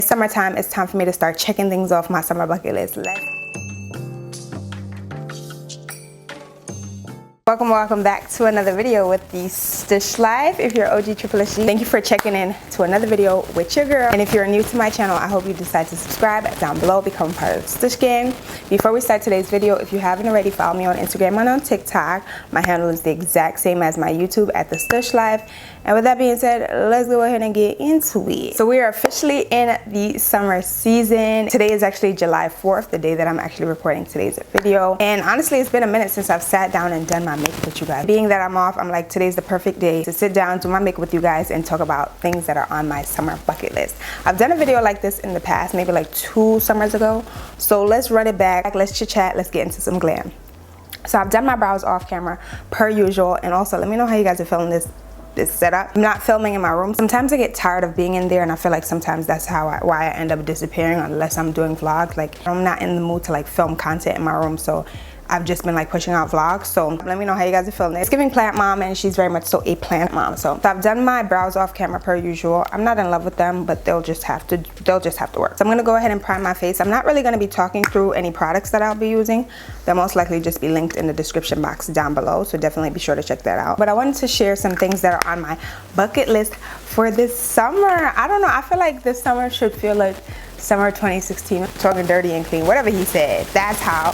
Summertime, it's time for me to start checking things off my summer bucket list. Welcome back to another video with the Stush Life. If you're OG Triple SG, thank you for checking in to another video with your girl. And if you're new to my channel, I hope you decide to subscribe down below, become part of the Stush gang. Before we start today's video, if you haven't already, follow me on Instagram and on TikTok. My handle is the exact same as my YouTube at the Stush Life. And with that being said, let's go ahead and get into it. So we are officially in the summer season. Today is actually July 4th, the day that I'm actually recording today's video. And honestly, it's been a minute since I've sat down and done my makeup with you guys. Being that I'm off, I'm like, today's the perfect day to sit down, do my makeup with you guys, and talk about things that are on my summer bucket list. I've done a video like this in the past, maybe like 2 summers ago. So let's run it back, let's chit chat, let's get into some glam. So I've done my brows off camera per usual, and also let me know how you guys are feeling this setup. I'm not filming in my room. Sometimes I get tired of being in there, and I feel like sometimes that's why I end up disappearing unless I'm doing vlogs. Like, I'm not in the mood to like film content in my room, so I've just been like pushing out vlogs. So let me know how you guys are feeling. It's giving plant mom, and she's very much so a plant mom. So I've done my brows off camera per usual. I'm not in love with them, but they'll just have to work. So I'm gonna go ahead and prime my face. I'm not really gonna be talking through any products that I'll be using. They'll most likely just be linked in the description box down below, so definitely be sure to check that out. But I wanted to share some things that are on my bucket list for this summer. I don't know, I feel like this summer should feel like summer 2016, talking dirty and clean, whatever he said. That's how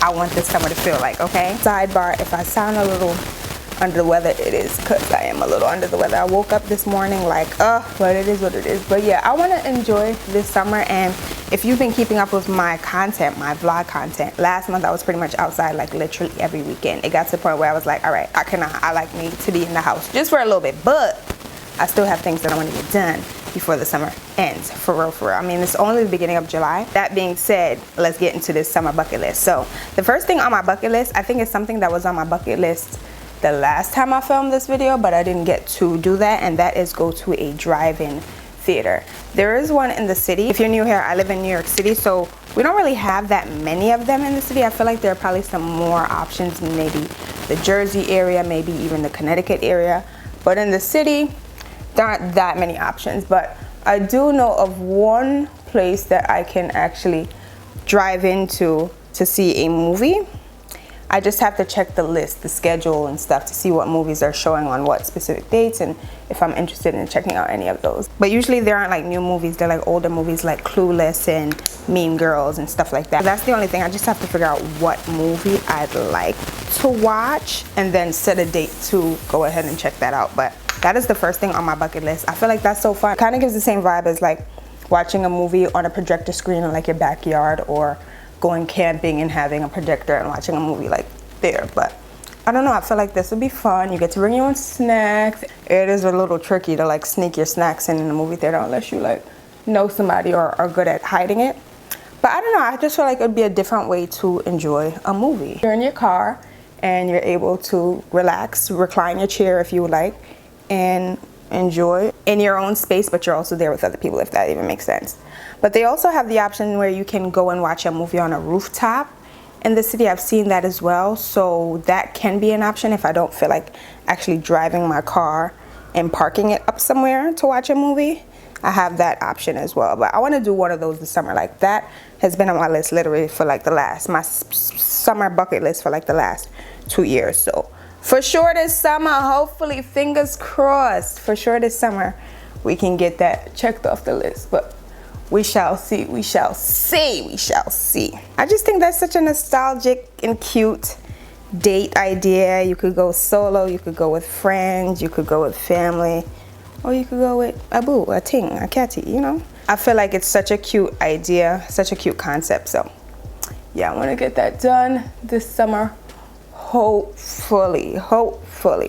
I want this summer to feel like, okay? Sidebar, if I sound a little under the weather, it is because I am a little under the weather. I woke up this morning like, but it is what it is. But yeah, I want to enjoy this summer. And if you've been keeping up with my content, my vlog content, last month I was pretty much outside like literally every weekend. It got to the point where I was like, all right, I like need to be in the house just for a little bit, but I still have things that I want to get done before the summer ends, for real. I mean, it's only the beginning of July. That being said, let's get into this summer bucket list. So the first thing on my bucket list, I think it's something that was on my bucket list the last time I filmed this video, but I didn't get to do that, and that is go to a drive-in theater. There is one in the city. If you're new here, I live in New York City, so we don't really have that many of them in the city. I feel like there are probably some more options in maybe the Jersey area, maybe even the Connecticut area, but in the city, there aren't that many options. But I do know of one place that I can actually drive into to see a movie. I just have to check the list, the schedule and stuff to see what movies are showing on what specific dates and if I'm interested in checking out any of those. But usually there aren't like new movies, they're like older movies like Clueless and Mean Girls and stuff like that. That's the only thing. I just have to figure out what movie I'd like to watch and then set a date to go ahead and check that out. But that is the first thing on my bucket list. I feel like that's so fun. It kind of gives the same vibe as like watching a movie on a projector screen in like your backyard, or going camping and having a projector and watching a movie like there. But I don't know, I feel like this would be fun. You get to bring your own snacks. It is a little tricky to like sneak your snacks in the movie theater unless you like know somebody or are good at hiding it. But I don't know, I just feel like it would be a different way to enjoy a movie. You're in your car and you're able to relax, recline your chair if you would like, and enjoy in your own space, but you're also there with other people, if that even makes sense. But they also have the option where you can go and watch a movie on a rooftop in the city. I've seen that as well, so that can be an option if I don't feel like actually driving my car and parking it up somewhere to watch a movie. I have that option as well. But I want to do one of those this summer. Like, that has been on my list literally for like my summer bucket list for like the last 2 years. So for sure this summer, hopefully, fingers crossed, for sure this summer we can get that checked off the list. But we shall see, we shall see, we shall see. I just think that's such a nostalgic and cute date idea. You could go solo, you could go with friends, you could go with family, or you could go with a boo, a ting, a catty, you know? I feel like it's such a cute idea, such a cute concept. So yeah, I want to get that done this summer. Hopefully.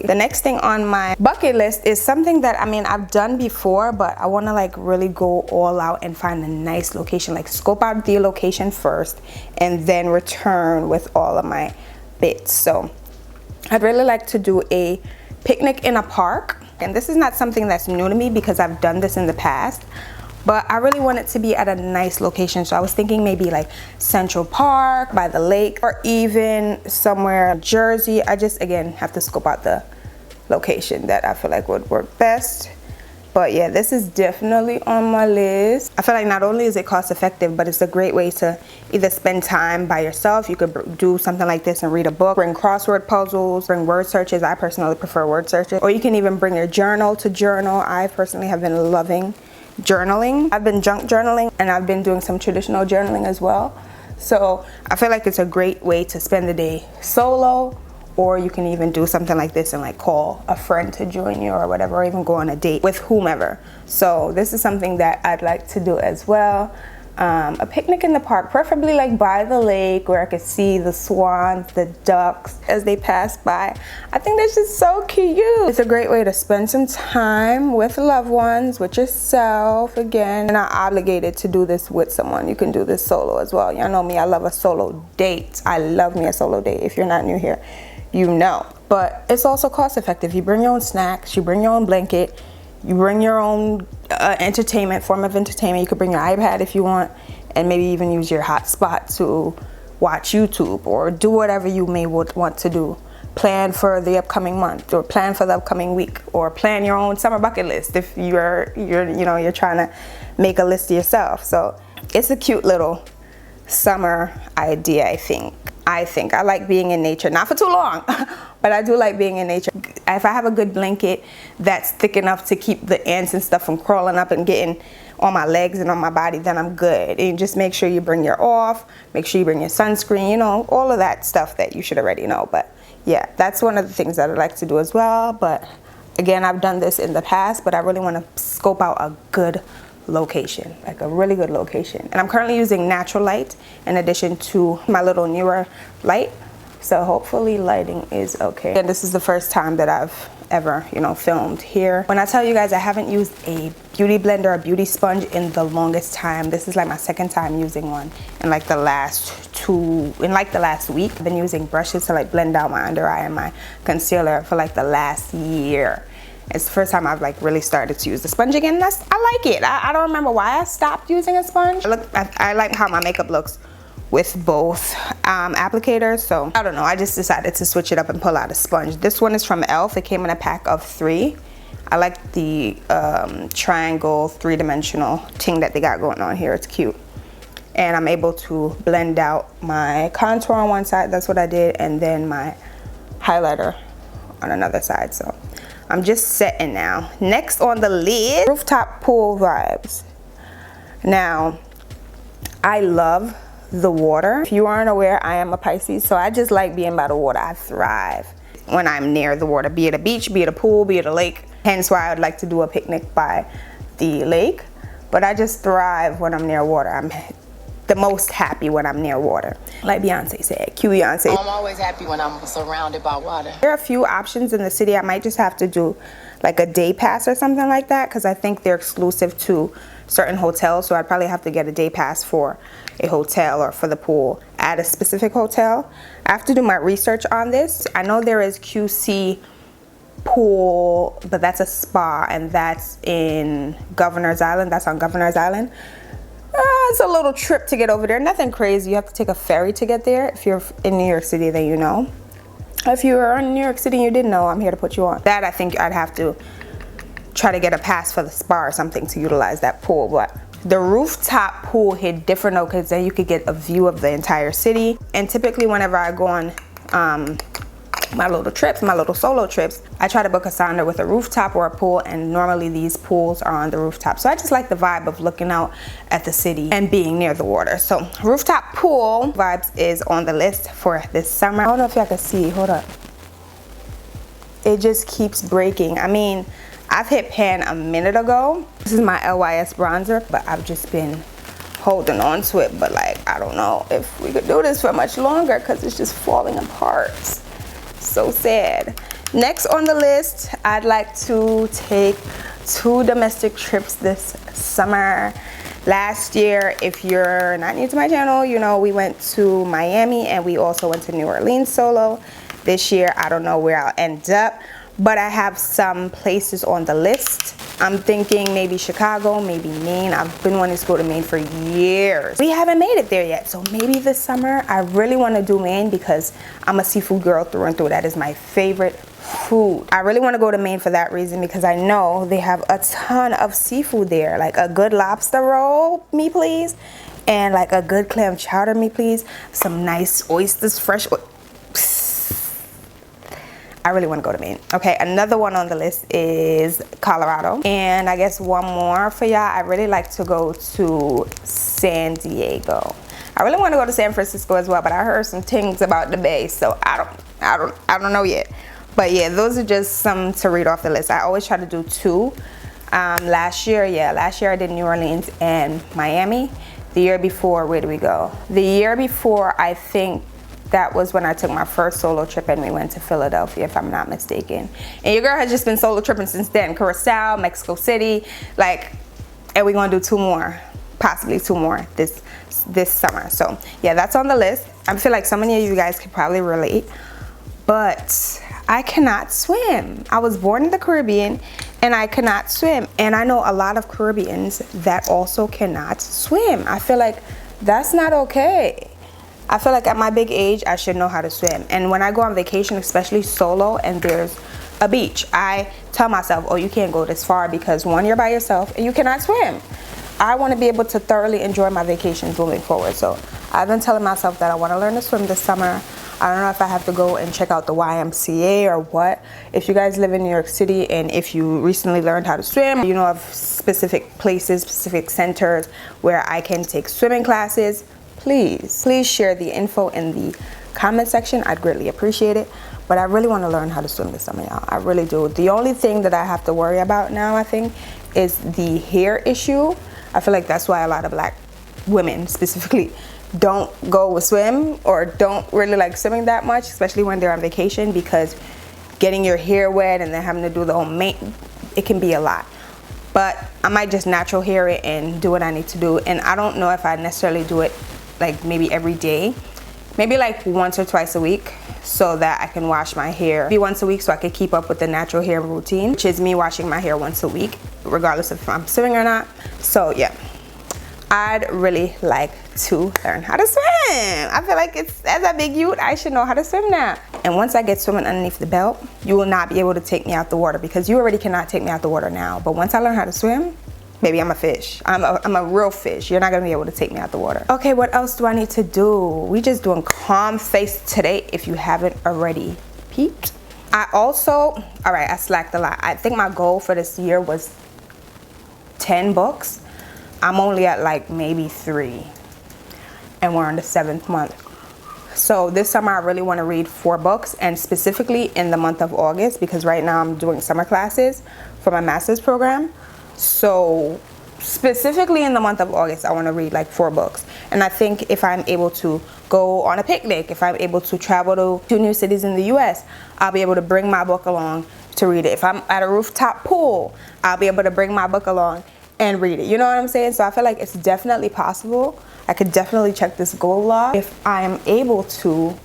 The next thing on my bucket list is something that, I mean, I've done before, but I want to like really go all out and find a nice location, like scope out the location first and then return with all of my bits. So I'd really like to do a picnic in a park, and this is not something that's new to me because I've done this in the past, but I really want it to be at a nice location. So I was thinking maybe like Central Park by the lake, or even somewhere in Jersey. I just, again, have to scope out the location that I feel like would work best. But yeah, this is definitely on my list. I feel like not only is it cost effective, but it's a great way to either spend time by yourself. You could do something like this and read a book, bring crossword puzzles, bring word searches. I personally prefer word searches. Or you can even bring your journal to journal. I personally have been loving journaling. I've been junk journaling, and I've been doing some traditional journaling as well. So I feel like it's a great way to spend the day solo, or you can even do something like this and like call a friend to join you or whatever, or even go on a date with whomever. So this is something that I'd like to do as well. A picnic in the park, preferably like by the lake where I could see the swans, the ducks as they pass by. I think that's just so cute. It's a great way to spend some time with loved ones, with yourself. Again, you're not obligated to do this with someone. You can do this solo as well. Y'all know me, I love a solo date. I love me a solo date. If you're not new here, you know. But it's also cost effective. You bring your own snacks, you bring your own blanket, you bring your own form of entertainment. You could bring your iPad if you want, and maybe even use your hotspot to watch YouTube or do whatever you may want to do. Plan for the upcoming month, or plan for the upcoming week, or plan your own summer bucket list if you're trying to make a list yourself. So it's a cute little summer idea. I think I like being in nature, not for too long, but I do like being in nature. If I have a good blanket that's thick enough to keep the ants and stuff from crawling up and getting on my legs and on my body, then I'm good. And just make sure you bring your off, make sure you bring your sunscreen, you know, all of that stuff that you should already know. But yeah, that's one of the things that I like to do as well. But again, I've done this in the past, but I really want to scope out a good location, like a really good location. And I'm currently using natural light in addition to my little newer light, so hopefully lighting is okay. And this is the first time that I've ever, filmed here. When I tell you guys I haven't used a beauty blender or beauty sponge in the longest time, this is like my second time using one in like the last week. I've been using brushes to like blend out my under eye and my concealer for like the last year. It's the first time I've like really started to use the sponge again. I like it. I don't remember why I stopped using a sponge. I like how my makeup looks with both applicators. So I don't know, I just decided to switch it up and pull out a sponge. This one is from e.l.f. It came in a pack of 3. I like the triangle 3-dimensional thing that they got going on here. It's cute. And I'm able to blend out my contour on one side. That's what I did. And then my highlighter on another side. So I'm just setting now. Next on the list, Rooftop Pool vibes. Now, I love the water. If you aren't aware, I am a Pisces, so I just like being by the water. I thrive when I'm near the water, be it a beach, be it a pool, be it a lake. Hence why I would like to do a picnic by the lake. But I just thrive when I'm near water. I'm the most happy when I'm near water. Like Beyonce said, cue Beyonce. I'm always happy when I'm surrounded by water. There are a few options in the city. I might just have to do like a day pass or something like that, because I think they're exclusive to certain hotels. So I'd probably have to get a day pass for a hotel or for the pool at a specific hotel. I have to do my research on this. I know there is QC Pool, but that's a spa, and that's in Governor's Island. That's on Governor's Island. It's a little trip to get over there. Nothing crazy. You have to take a ferry to get there. If you're in New York City, then you know. If you are in New York City and you didn't know, I'm here to put you on. That I think I'd have to try to get a pass for the spa or something to utilize that pool. But the rooftop pool hit different though, because then you could get a view of the entire city. And typically whenever I go on my little trips, my little solo trips, I try to book a sauna with a rooftop or a pool, and normally these pools are on the rooftop. So I just like the vibe of looking out at the city and being near the water. So rooftop pool vibes is on the list for this summer. I don't know if y'all can see, hold up. It just keeps breaking. I mean, I've hit pan a minute ago. This is my LYS bronzer, but I've just been holding on to it. But like, I don't know if we could do this for much longer because it's just falling apart. So sad. Next on the list, I'd like to take 2 domestic trips this summer. Last year, if you're not new to my channel, you know we went to Miami and we also went to New Orleans solo. This year, I don't know where I'll end up, but I have some places on the list. I'm thinking maybe Chicago, maybe Maine. I've been wanting to go to Maine for years. We haven't made it there yet, so maybe this summer. I really want to do Maine because I'm a seafood girl through and through. That is my favorite food. I really want to go to Maine for that reason, because I know they have a ton of seafood there. Like a good lobster roll, me please, and like a good clam chowder, me please. Some nice oysters, fresh. I really want to go to Maine. Okay, another one on the list is Colorado. And I guess one more for y'all. I really like to go to San Diego. I really want to go to San Francisco as well, but I heard some things about the Bay, so I don't know yet. But yeah, those are just some to read off the list. I always try to do 2. Last year I did New Orleans and Miami. The year before, where did we go? The year before, I think that was when I took my first solo trip, and we went to Philadelphia, if I'm not mistaken. And your girl has just been solo tripping since then. Curacao, Mexico City, like, and we're gonna do 2 more, possibly 2 more this summer. So yeah, that's on the list. I feel like so many of you guys could probably relate, but I cannot swim. I was born in the Caribbean and I cannot swim. And I know a lot of Caribbeans that also cannot swim. I feel like that's not okay. I feel like at my big age, I should know how to swim. And when I go on vacation, especially solo, and there's a beach, I tell myself, oh, you can't go this far because 1, you're by yourself and you cannot swim. I want to be able to thoroughly enjoy my vacations moving forward. So I've been telling myself that I want to learn to swim this summer. I don't know if I have to go and check out the YMCA or what. If you guys live in New York City and if you recently learned how to swim, you know of specific places, specific centers where I can take swimming classes, please share the info in the comment section. I'd greatly appreciate it. But I really want to learn how to swim this summer, y'all. I really do. The only thing that I have to worry about now, I think, is the hair issue. I feel like that's why a lot of black women specifically don't go with swim or don't really like swimming that much, especially when they're on vacation, because getting your hair wet and then having to do the whole it can be a lot. But I might just natural hair it and do what I need to do. And I don't know if I necessarily do it like maybe every day, maybe like once or twice a week, so that I can wash my hair maybe once a week, so I could keep up with the natural hair routine, which is me washing my hair once a week, regardless if I'm swimming or not. So yeah, I'd really like to learn how to swim. I feel like it's, as a big youth, I should know how to swim now. And once I get swimming underneath the belt, you will not be able to take me out the water, because you already cannot take me out the water now. But once I learn how to swim, baby, I'm a fish. I'm a real fish. You're not gonna be able to take me out the water. Okay, what else do I need to do? We just doing calm face today, if you haven't already peeped. I also, all right, I slacked a lot. I think my goal for this year was 10 books. I'm only at like maybe 3, and we're in the 7th month. So this summer I really want to read 4 books, and specifically in the month of August, because right now I'm doing summer classes for my master's program. So specifically in the month of August, I want to read like 4 books. And I think if I'm able to go on a picnic, if I'm able to travel to 2 new cities in the US, I'll be able to bring my book along to read it. If I'm at a rooftop pool, I'll be able to bring my book along and read it. You know what I'm saying? So I feel like it's definitely possible. I could definitely check this goal log if I am able to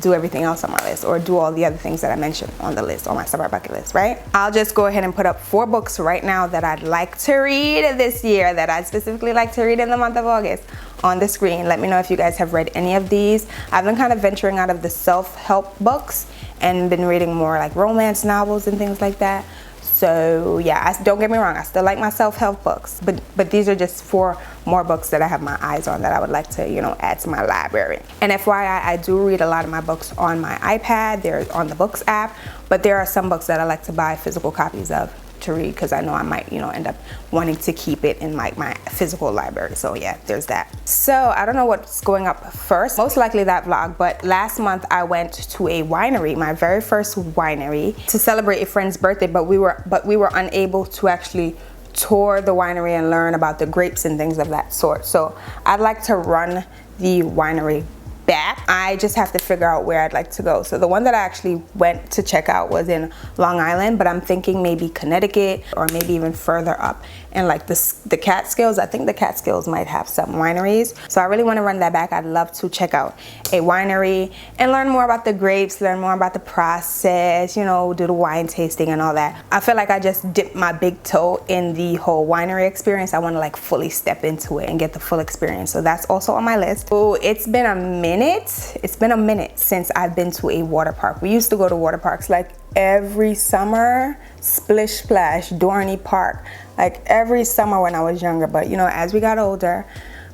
do everything else on my list, or do all the other things that I mentioned on the list, on my summer bucket list, right? I'll just go ahead and put up 4 books right now that I'd like to read this year, that I'd specifically like to read in the month of August, on the screen. Let me know if you guys have read any of these. I've been kind of venturing out of the self-help books and been reading more like romance novels and things like that. So yeah, don't get me wrong, I still like my self-help books, but these are just 4 more books that I have my eyes on that I would like to, you know, add to my library. And FYI, I do read a lot of my books on my iPad. They're on the Books app, but there are some books that I like to buy physical copies of to read, because I know I might, you know, end up wanting to keep it in like my physical library. So yeah, there's that. So I don't know what's going up first, most likely that vlog, but last month I went to a winery, my very first winery, to celebrate a friend's birthday, but we were unable to actually tour the winery and learn about the grapes and things of that sort. So I'd like to run the winery back. I just have to figure out where I'd like to go. So the one that I actually went to check out was in Long Island, but I'm thinking maybe Connecticut, or maybe even further up in like the Catskills. I think the Catskills might have some wineries. So I really want to run that back. I'd love to check out a winery and learn more about the grapes, learn more about the process, you know, do the wine tasting and all that. I feel like I just dipped my big toe in the whole winery experience. I want to like fully step into it and get the full experience. So that's also on my list. Oh, it's been a minute minute. It's been a minute since I've been to a water park. We used to go to water parks like every summer. Splish Splash, Dorney Park, like every summer when I was younger. But you know, as we got older,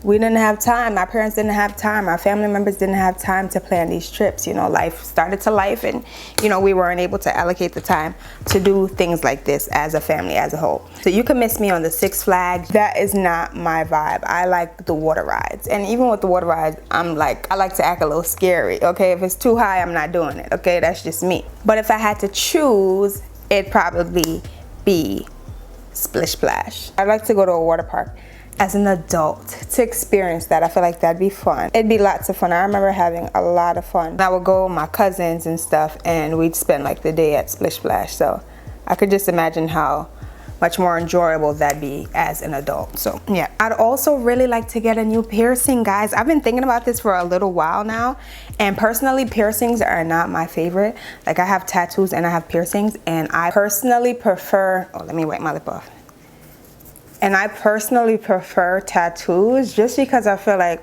we didn't have time. My parents didn't have time. Our family members didn't have time to plan these trips. You know, life started to life, and you know, we weren't able to allocate the time to do things like this as a family, as a whole. So you can miss me on the Six Flags. That is not my vibe. I like the water rides, and even with the water rides, I like to act a little scary. Okay, if it's too high, I'm not doing it. Okay, that's just me. But if I had to choose, it'd probably be Splish Splash. I'd like to go to a water park as an adult to experience that. I feel like that'd be fun. It'd be lots of fun. I remember having a lot of fun. I would go with my cousins and stuff, and we'd spend like the day at Splish Splash. So I could just imagine how much more enjoyable that'd be as an adult. So yeah, I'd also really like to get a new piercing, guys. I've been thinking about this for a little while now, and personally, piercings are not my favorite. Like, I have tattoos and I have piercings, and I personally prefer, oh, let me wipe my lip off. And I personally prefer tattoos just because I feel like,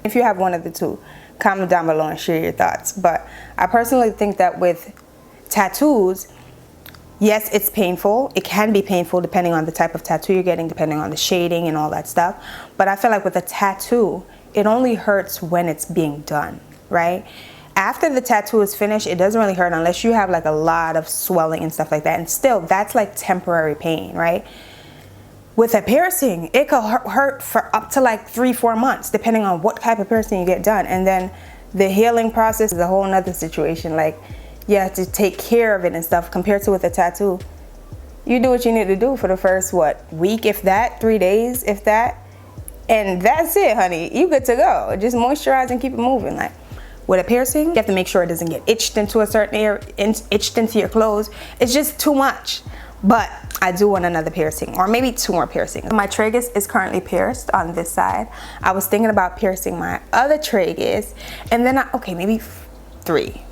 if you have one of the two, comment down below and share your thoughts. But I personally think that with tattoos, yes, it's painful. It can be painful depending on the type of tattoo you're getting, depending on the shading and all that stuff. But I feel like with a tattoo, it only hurts when it's being done, right? After the tattoo is finished, it doesn't really hurt unless you have like a lot of swelling and stuff like that. And still, that's like temporary pain, right? With a piercing, it could hurt for up to like 3-4 months, depending on what type of piercing you get done. And then the healing process is a whole nother situation. Like, you have to take care of it and stuff, compared to with a tattoo. You do what you need to do for the first, what, week, if that, 3 days, if that. And that's it, honey. You good to go. Just moisturize and keep it moving. Like, with a piercing, you have to make sure it doesn't get itched into a certain area, itched into your clothes. It's just too much. But I do want another piercing, or maybe 2 more piercings. My tragus is currently pierced on this side. I was thinking about piercing my other tragus, and then okay, maybe 3.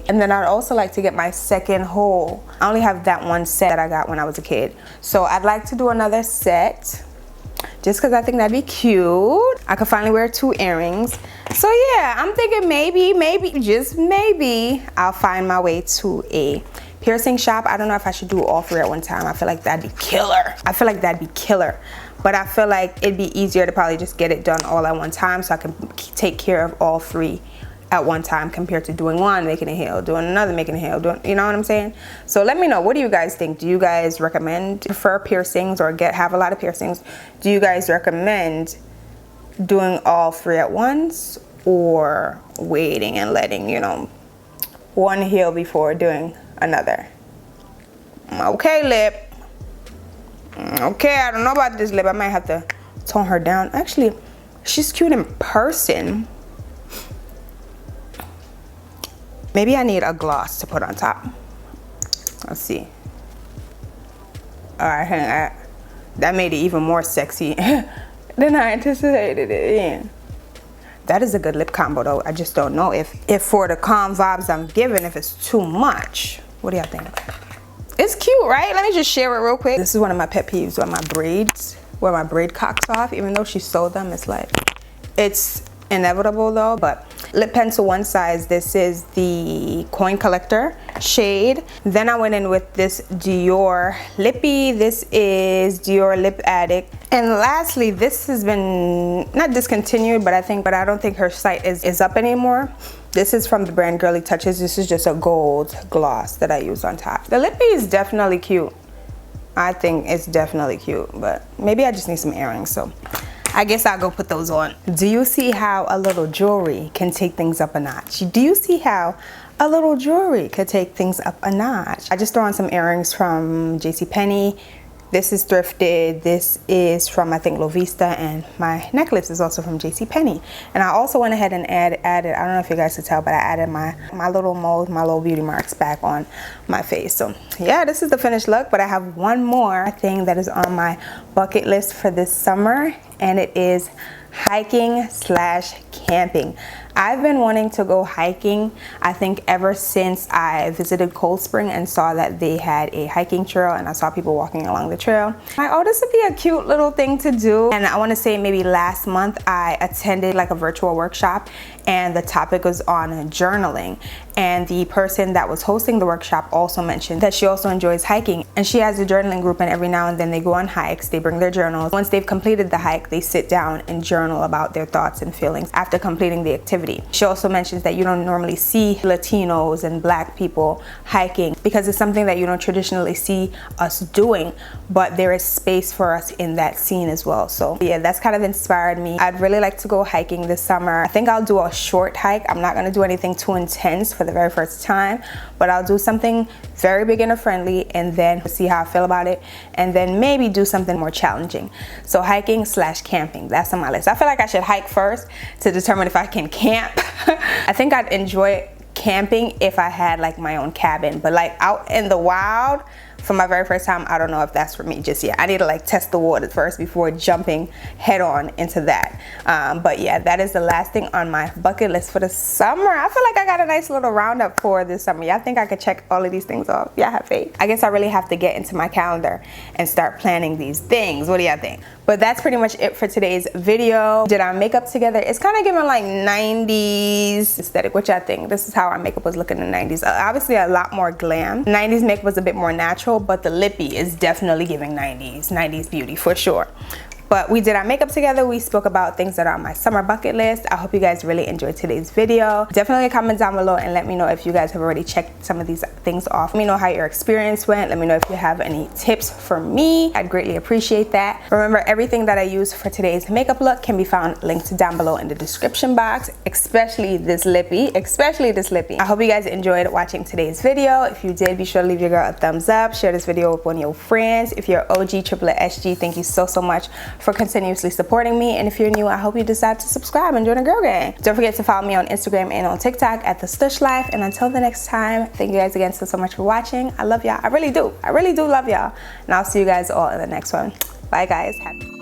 And then I'd also like to get my second hole. I only have that one set that I got when I was a kid. So I'd like to do another set, just because I think that'd be cute. I could finally wear 2 earrings. So yeah, I'm thinking maybe, just maybe, I'll find my way to a piercing shop. I don't know if I should do all 3 at one time. I feel like that'd be killer. But I feel like it'd be easier to probably just get it done all at one time, so I can take care of all 3 at one time, compared to doing one, making it heal, doing another, making it heal, doing, you know what I'm saying? So let me know, what do you guys think? Do you guys prefer piercings, or have a lot of piercings? Do you guys recommend doing all 3 at once, or waiting and letting, you know, one heal before doing another? Okay, lip. Okay, I don't know about this lip. I might have to tone her down. Actually, she's cute in person. Maybe I need a gloss to put on top. Let's see. All right, that made it even more sexy than I anticipated it. Yeah. That is a good lip combo though. I just don't know if for the calm vibes I'm giving, if it's too much. What do y'all think? It's cute, right? Let me just share it real quick. This is one of my pet peeves, where my braids, where my braid cocks off. Even though she sewed them, it's like, it's inevitable though. But lip pencil one size. This is the Coin Collector shade. Then I went in with this Dior Lippy. This is Dior Lip Addict. And lastly, this has been not discontinued, but I don't think her site is up anymore. This is from the brand Girly Touches. This is just a gold gloss that I use on top. The lippy is definitely cute. I think it's definitely cute, but maybe I just need some earrings, so I guess I'll go put those on. Do you see how a little jewelry can take things up a notch? Do you see how a little jewelry could take things up a notch? I just threw on some earrings from JCPenney. This is thrifted. This is from, I think, Lovista, and my necklace is also from JCPenney. And I also went ahead and added, I don't know if you guys could tell, but I added my little moles, my little beauty marks back on my face. So yeah, this is the finished look, but I have one more thing that is on my bucket list for this summer, and it is hiking slash camping. I've been wanting to go hiking, I think ever since I visited Cold Spring and saw that they had a hiking trail and I saw people walking along the trail. Oh, this would be a cute little thing to do. And I want to say maybe last month I attended like a virtual workshop and the topic was on journaling. And the person that was hosting the workshop also mentioned that she also enjoys hiking and she has a journaling group, and every now and then they go on hikes, they bring their journals. Once they've completed the hike, they sit down and journal about their thoughts and feelings after completing the activity. She also mentions that you don't normally see Latinos and Black people hiking because it's something that you don't traditionally see us doing, but there is space for us in that scene as well. So yeah, that's kind of inspired me. I'd really like to go hiking this summer. I think I'll do a short hike. I'm not going to do anything too intense for the very first time, but I'll do something very beginner friendly and then see how I feel about it, and then maybe do something more challenging. So hiking slash camping, that's on my list. I feel like I should hike first to determine if I can camp. I think I'd enjoy camping if I had like my own cabin, but like out in the wild for my very first time, I don't know if that's for me just yet. I need to like test the waters first before jumping head on into that. But yeah, that is the last thing on my bucket list for the summer. I feel like I got a nice little roundup for this summer. Y'all think I could check all of these things off? Yeah, I have faith. I guess I really have to get into my calendar and start planning these things. What do y'all think? But that's pretty much it for today's video. Did our makeup together? It's kind of giving like 90s aesthetic. What y'all think? This is how our makeup was looking in the 90s. Obviously a lot more glam. 90s makeup was a bit more natural, but the lippy is definitely giving 90s beauty for sure. But we did our makeup together. We spoke about things that are on my summer bucket list. I hope you guys really enjoyed today's video. Definitely comment down below and let me know if you guys have already checked some of these things off. Let me know how your experience went. Let me know if you have any tips for me. I'd greatly appreciate that. Remember, everything that I used for today's makeup look can be found linked down below in the description box, especially this lippy. I hope you guys enjoyed watching today's video. If you did, be sure to leave your girl a thumbs up. Share this video with one of your friends. If you're OG Triple SG, thank you so much for continuously supporting me, and if you're new, I hope you decide to subscribe and join the girl gang. Don't forget to follow me on Instagram and on TikTok at the Stush Life. And until the next time, thank you guys again so much for watching. I love y'all. I really do love y'all, and I'll see you guys all in the next one. Bye guys. Happy